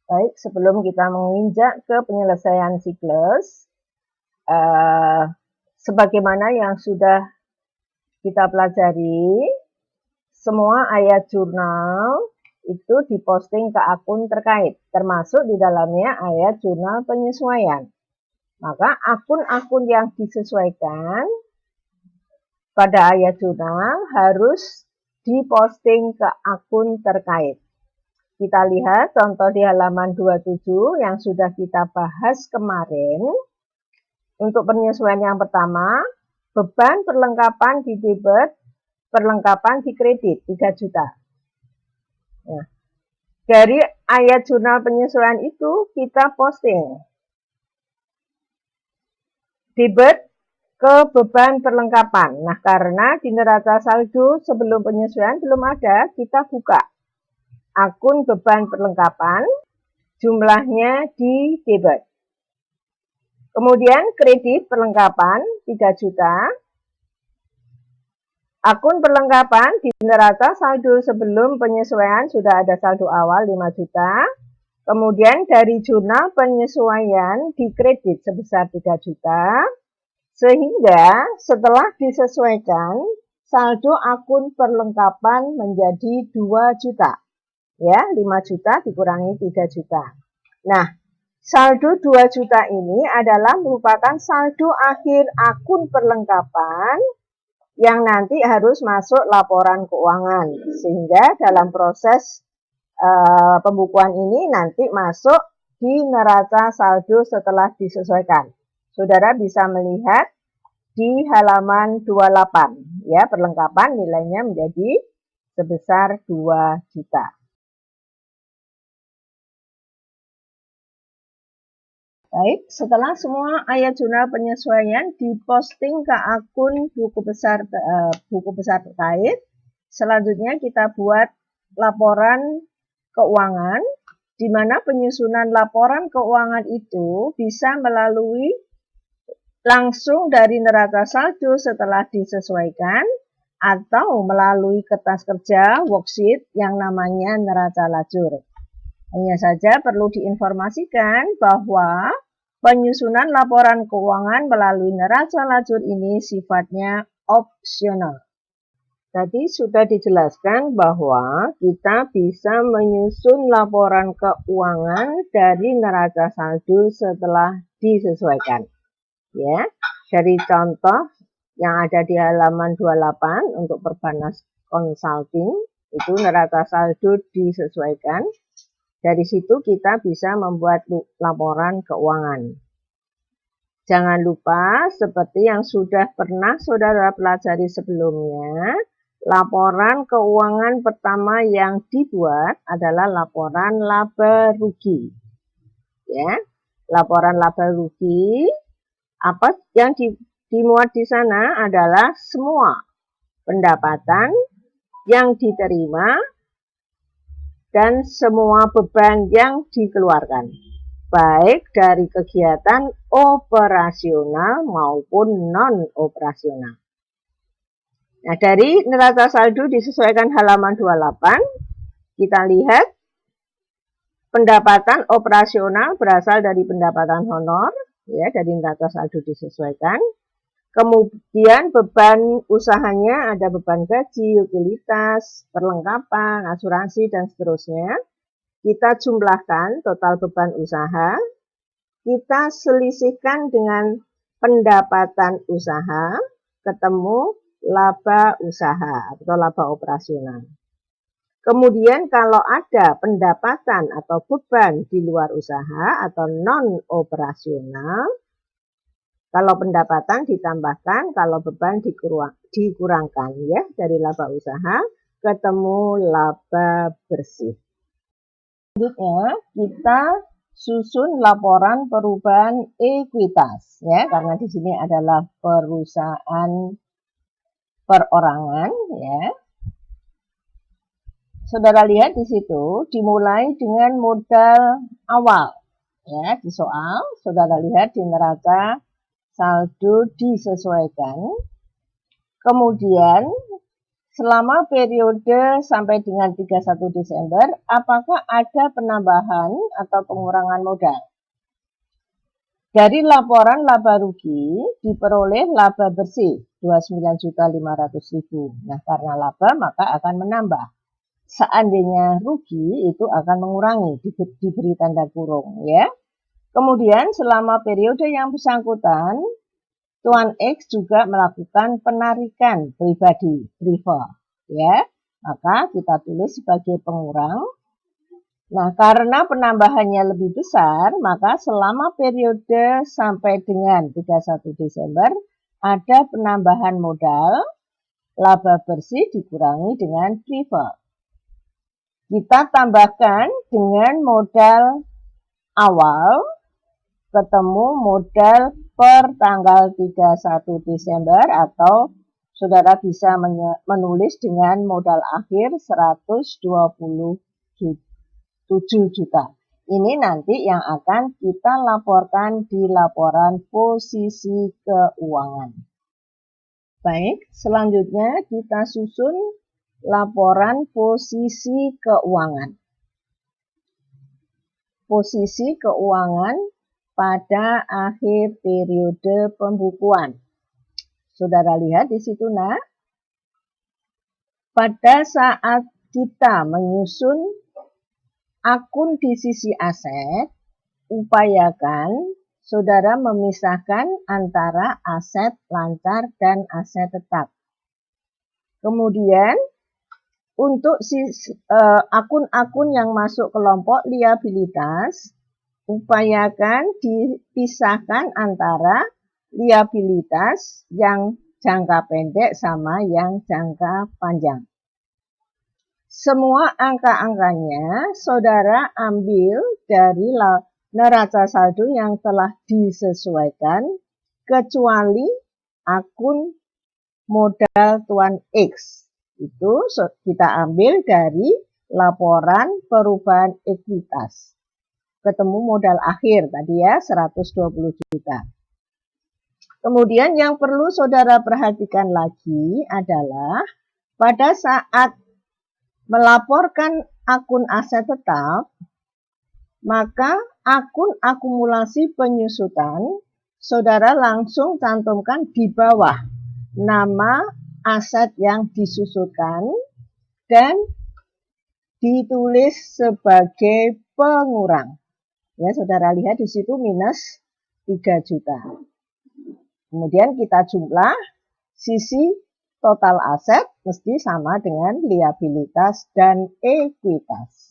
Baik, sebelum kita menginjak ke penyelesaian siklus, sebagaimana yang sudah kita pelajari, semua ayat jurnal itu diposting ke akun terkait, termasuk di dalamnya ayat jurnal penyesuaian. Maka akun-akun yang disesuaikan pada ayat jurnal harus diposting ke akun terkait. Kita lihat contoh di halaman 27 yang sudah kita bahas kemarin. Untuk penyesuaian yang pertama, beban perlengkapan di debit, perlengkapan di kredit 3 juta. Nah, dari ayat jurnal penyesuaian itu kita posting debit ke beban perlengkapan. Nah, karena di neraca saldo sebelum penyesuaian belum ada, kita buka akun beban perlengkapan, jumlahnya di debit. Kemudian kredit perlengkapan 3 juta. Akun perlengkapan di neraca saldo sebelum penyesuaian sudah ada saldo awal 5 juta. Kemudian dari jurnal penyesuaian di kredit sebesar 3 juta. Sehingga setelah disesuaikan saldo akun perlengkapan menjadi 2 juta. Ya, 5 juta dikurangi 3 juta. Nah, saldo 2 juta ini adalah merupakan saldo akhir akun perlengkapan yang nanti harus masuk laporan keuangan. Sehingga dalam proses pembukuan ini nanti masuk di neraca saldo setelah disesuaikan. Saudara bisa melihat di halaman 28. Ya, perlengkapan nilainya menjadi sebesar 2 juta. Baik, setelah semua ayat jurnal penyesuaian diposting ke akun buku besar terkait, selanjutnya kita buat laporan keuangan, di mana penyusunan laporan keuangan itu bisa melalui langsung dari neraca saldo setelah disesuaikan, atau melalui kertas kerja worksheet yang namanya neraca lajur. Hanya saja perlu diinformasikan bahwa penyusunan laporan keuangan melalui neraca lajur ini sifatnya opsional. Tadi sudah dijelaskan bahwa kita bisa menyusun laporan keuangan dari neraca saldo setelah disesuaikan. Ya, dari contoh yang ada di halaman 28 untuk Perbanas Consulting, itu neraca saldo disesuaikan. Dari situ kita bisa membuat laporan keuangan. Jangan lupa, seperti yang sudah pernah saudara pelajari sebelumnya, laporan keuangan pertama yang dibuat adalah laporan laba rugi. Ya, laporan laba rugi, apa yang dimuat di sana adalah semua pendapatan yang diterima dan semua beban yang dikeluarkan, baik dari kegiatan operasional maupun non-operasional. Nah, dari neraca saldo disesuaikan halaman 28, kita lihat pendapatan operasional berasal dari pendapatan honor, ya, dari neraca saldo disesuaikan. Kemudian beban usahanya ada beban gaji, utilitas, perlengkapan, asuransi, dan seterusnya. Kita jumlahkan total beban usaha, kita selisihkan dengan pendapatan usaha, ketemu laba usaha atau laba operasional. Kemudian kalau ada pendapatan atau beban di luar usaha atau non-operasional, kalau pendapatan ditambahkan, kalau beban dikurangkan, ya, dari laba usaha, ketemu laba bersih. Selanjutnya kita susun laporan perubahan ekuitas, ya, karena di sini adalah perusahaan perorangan, ya. Saudara lihat di situ dimulai dengan modal awal, ya, di soal saudara lihat di neraca saldo disesuaikan. Kemudian selama periode sampai dengan 31 Desember, apakah ada penambahan atau pengurangan modal? Dari laporan laba rugi diperoleh laba bersih 29.500.000. Nah, karena laba maka akan menambah. Seandainya rugi itu akan mengurangi, diberi tanda kurung ya. Kemudian selama periode yang bersangkutan, Tuan X juga melakukan penarikan pribadi, privat ya. Maka kita tulis sebagai pengurang. Nah, karena penambahannya lebih besar, maka selama periode sampai dengan 31 Desember, ada penambahan modal, laba bersih dikurangi dengan privat. Kita tambahkan dengan modal awal, ketemu modal per tanggal 31 Desember, atau saudara bisa menulis dengan modal akhir 127 juta. Ini nanti yang akan kita laporkan di laporan posisi keuangan. Baik, selanjutnya kita susun laporan posisi keuangan. Posisi keuangan pada akhir periode pembukuan. Saudara lihat di situ, nak. Pada saat kita menyusun akun di sisi aset, upayakan saudara memisahkan antara aset lancar dan aset tetap. Kemudian, untuk akun-akun yang masuk kelompok liabilitas, upayakan dipisahkan antara liabilitas yang jangka pendek sama yang jangka panjang. Semua angka-angkanya saudara ambil dari neraca saldo yang telah disesuaikan, kecuali akun modal Tuan X. Itu kita ambil dari laporan perubahan ekuitas. Ketemu modal akhir tadi ya, 120 juta. Kemudian yang perlu saudara perhatikan lagi adalah pada saat melaporkan akun aset tetap, maka akun akumulasi penyusutan, saudara langsung cantumkan di bawah nama aset yang disusutkan dan ditulis sebagai pengurang. Ya, saudara lihat di situ minus 3 juta. Kemudian kita jumlah sisi total aset mesti sama dengan liabilitas dan ekuitas.